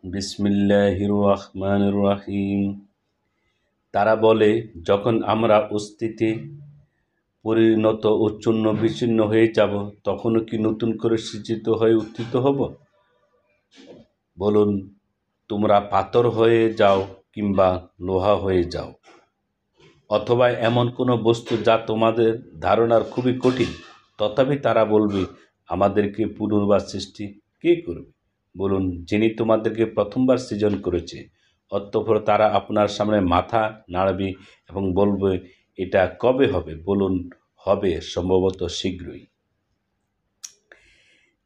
বিসমিল্লাহির রহমানির রহিম। তারা বলে, যখন আমরা অস্থিতে পরিণত ও চূর্ণ বিচূর্ণ হয়ে যাব, তখনও কি নতুন করে সৃজিত হয়ে উত্থিত হব? বলুন, তোমরা পাথর হয়ে যাও কিংবা লোহা হয়ে যাও, অথবা এমন কোনো বস্তু যা তোমাদের ধারণার খুবই কঠিন। তথাপি তারা বলবে, আমাদেরকে পুনর্বার সৃষ্টি কে করবে? বলুন, যিনি তোমাদেরকে প্রথমবার সৃজন করেছে। অতঃপর তারা আপনার সামনে মাথা নাড়বে এবং বলবে, এটা কবে হবে? বলুন, হবে সম্ভবত শীঘ্রই।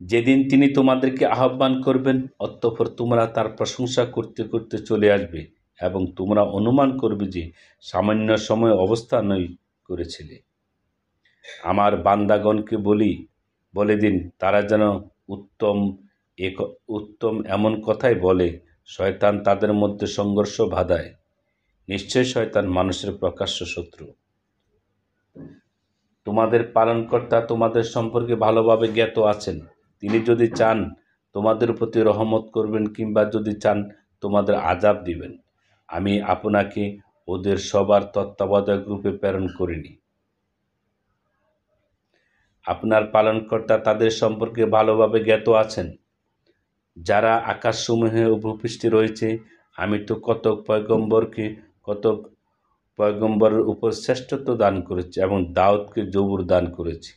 যেদিন তিনি তোমাদেরকে আহ্বান করবেন, অতঃপর তোমরা তার প্রশংসা করতে করতে চলে আসবে এবং তোমরা অনুমান করবে যে সামান্য সময় অবস্থানই করেছিলে। আমার বান্দাগণকে বলে দিন, তারা যেন উত্তম উত্তম এমন কথাই বলে। শয়তান তাদের মধ্যে সংঘর্ষ বাধায়। নিশ্চয় শয়তান মানুষের প্রকাশ্য শত্রু। তোমাদের পালনকর্তা তোমাদের সম্পর্কে ভালোভাবে জ্ঞাত আছেন। তিনি যদি চান তোমাদের প্রতি রহমত করবেন, কিংবা যদি চান তোমাদের আযাব দিবেন। আমি আপনাকে ওদের সবার তত্ত্বাবধায়ক রূপে প্রেরণ করিনি। আপনার পালনকর্তা তাদের সম্পর্কে ভালোভাবে জ্ঞাত আছেন, যারা আকাশসমূহে ও ভূপৃষ্ঠে রয়েছে। আমি তো কতক পয়গম্বরের উপর শ্রেষ্ঠত্ব দান করেছি এবং দাউদকে জবুর দান করেছি।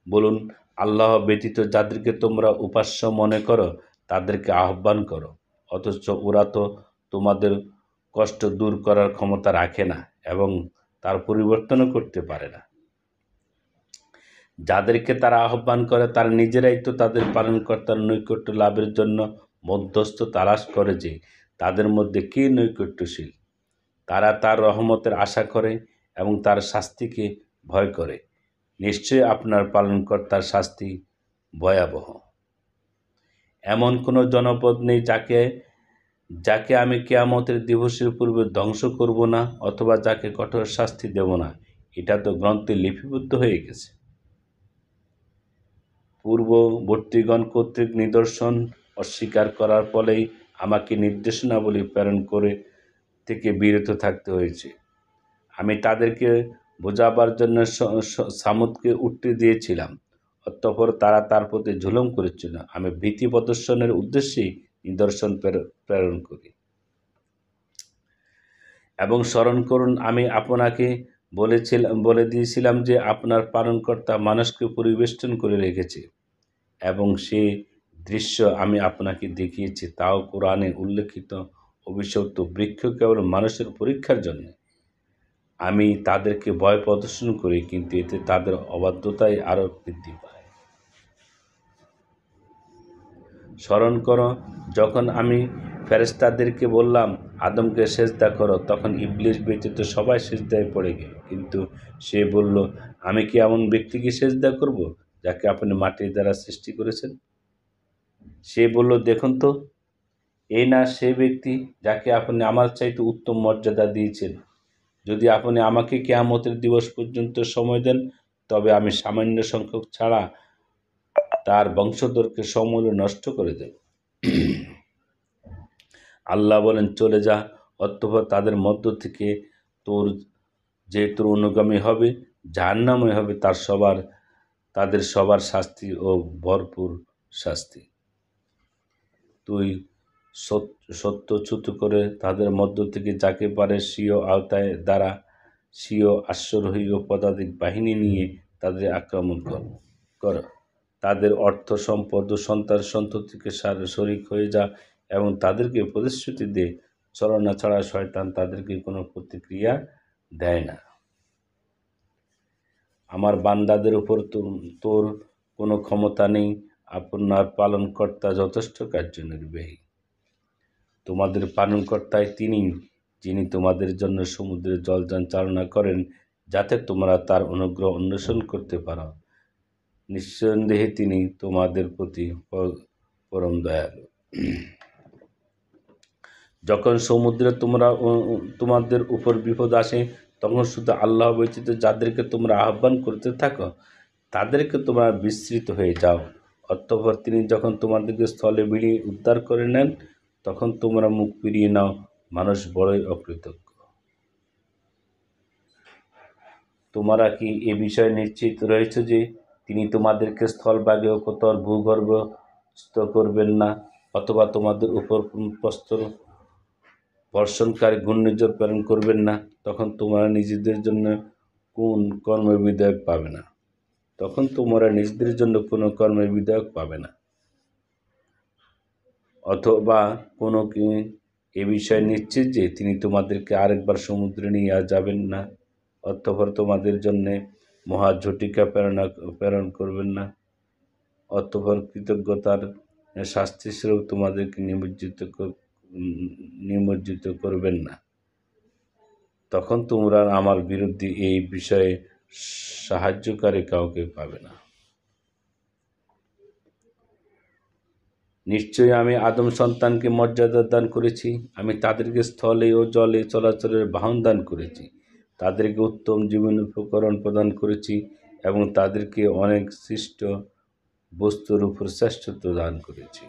বলুন, আল্লাহ ব্যতীত যাদেরকে তোমরা উপাস্য মনে করো, তাদেরকে আহ্বান করো, অথচ ওরা তো তোমাদের কষ্ট দূর করার ক্ষমতা রাখে না এবং তার পরিবর্তনও করতে পারে না। যাদেরকে তারা আহ্বান করে, তারা নিজেরাই তো তাদের পালনকর্তার নৈকট্য লাভের জন্য মধ্যস্থ তালাশ করে যে তাদের মধ্যে কে নৈকট্যশীল। তারা তার রহমতের আশা করে এবং তার শাস্তিকে ভয় করে। নিশ্চয়ই আপনার পালনকর্তার শাস্তি ভয়াবহ। এমন কোনো জনপদ নেই যাকে আমি কিয়ামতের দিবসের পূর্বে ধ্বংস করব না, অথবা যাকে কঠোর শাস্তি দেব না। এটা তো গ্রন্থে লিপিবদ্ধ হয়ে গেছে। পূর্ববর্তীগণ কর্তৃক নিদর্শন অস্বীকার করার ফলেই আমাকে নির্দেশনাবলী প্রেরণ করে থেকে বিরত থাকতে হয়েছে। আমি তাদেরকে বোঝাবার জন্য সামুদকে উট্টি দিয়েছিলাম, অতঃপর তারা তার প্রতি জুলুম করেছিল। আমি ভীতি প্রদর্শনের উদ্দেশ্যেই নিদর্শন প্রেরণ করি। এবং স্মরণ করুন, আমি আপনাকে বলে দিয়েছিলাম যে আপনার পালনকর্তা মানুষকে পরিবেষ্টন করে রেখেছে, এবং সে দৃশ্য আমি আপনাকে দেখিয়েছি। তাও কোরআনে উল্লেখিত অভিশপ্ত বৃক্ষ কেবল মানুষের পরীক্ষার জন্য। আমি তাদেরকে ভয় প্রদর্শন করি, কিন্তু এতে তাদের অবাধ্যতাই আরও বৃদ্ধি পায়। স্মরণ করো, যখন আমি ফেরেশতাদেরকে বললাম আদমকে সেজদা করো, তখন ইবলিস ব্যতীত সবাই সেজদায় পড়ে গেল। কিন্তু সে বলল, আমি কি এমন ব্যক্তিকে সেজদা করব যাকে আপনি মাটির দ্বারা সৃষ্টি করেছেন? সে বলল, দেখুন তো, এই না সে ব্যক্তি যাকে আপনি আমার চাইতে উত্তম মর্যাদা দিয়েছেন। যদি আপনি আমাকে কিয়ামতের দিবস পর্যন্ত সময় দেন, তবে আমি সামান্য সংখ্যক ছাড়া তার বংশধরকে সমূলে নষ্ট করে দেব। আল্লাহ বলেন, চলে যা, অতঃপর তাদের মধ্য থেকে তোর অনুগামী হবে, জাহান্নামই হবে তাদের সবার শাস্তি ও ভরপুর শাস্তি। তুই সত্যচ্যুত করে তাদের মধ্য থেকে যাকে পারে স্বীয় আওতায় দ্বারা স্বীয় অশ্বারোহী ও পদাতিক বাহিনী নিয়ে তাদের আক্রমণ কর। তাদের অর্থ সম্পদ ও সন্তান সন্ততিকে শরিক হয়ে যা এবং তাদেরকে প্রতিশ্রুতি দে, ছলনা ছাড়া শয়তান তাদেরকে কোনো প্রতিক্রিয়া দেয় না। আমার বান্দাদের উপর তোর কোনো ক্ষমতা নেই। আপনার পালনকর্তা যথেষ্ট কার্যনির্বাহী। তোমাদের পালনকর্তাই তিনি, যিনি তোমাদের জন্য সমুদ্রের জলযান চালনা করেন, যাতে তোমরা তার অনুগ্রহ অন্বেষণ করতে পারো। নিঃসন্দেহে তিনি তোমাদের প্রতি পরম দয়ালু। যখন সমুদ্রে তোমাদের উপর বিপদ আসে, তখন শুধু আল্লাহ ব্যতীত যাদেরকে তোমরা আহ্বান করতে থাকো, তাদেরকে তোমরা বিস্মৃত হয়ে যাও। অতঃপর তিনি যখন তোমাদেরকে স্থলে ভিড়িয়ে উদ্ধার করে নেন, তখন তোমরা মুখ ফিরিয়ে নাও, মানুষ বড়ই অকৃতজ্ঞ। তোমরা কি এ বিষয়ে নিশ্চিত রয়েছ যে তিনি তোমাদেরকে স্থলভাগে ও কোতর ভূগর্ভস্থ করবেন না, অথবা তোমাদের উপর প্রস্তর বর্ষণকারী ঘূর্ণিঝড় প্রেরণ করবেন না? তখন তোমরা নিজেদের জন্য কোন কর্মের বিধায়ক পাবে না। অথবা কোনো কি এ বিষয়ে নিশ্চিত যে তিনি তোমাদেরকে আরেকবার সমুদ্রে নিয়ে যাবেন না, অতঃপর তোমাদের জন্য মহাঝটিকা প্রেরণ করবেন না, অতঃপর কৃতজ্ঞতার শাস্তিস্বরূপ তোমাদেরকে নিমজ্জিত করবেন না। তখন তোমরা আমার বিরুদ্ধে এই বিষয়ে সাহায্যকারী কাউকে পাবে না। নিশ্চয়ই আমি আদম সন্তানকে মর্যাদা দান করেছি। আমি তাদেরকে স্থলে ও জলে চলাচলের বাহন দান করেছি, তাদেরকে উত্তম জীবন উপকরণ প্রদান করেছি এবং তাদেরকে অনেক সৃষ্ট বস্তুর উপর শ্রেষ্ঠত্ব দান করেছি।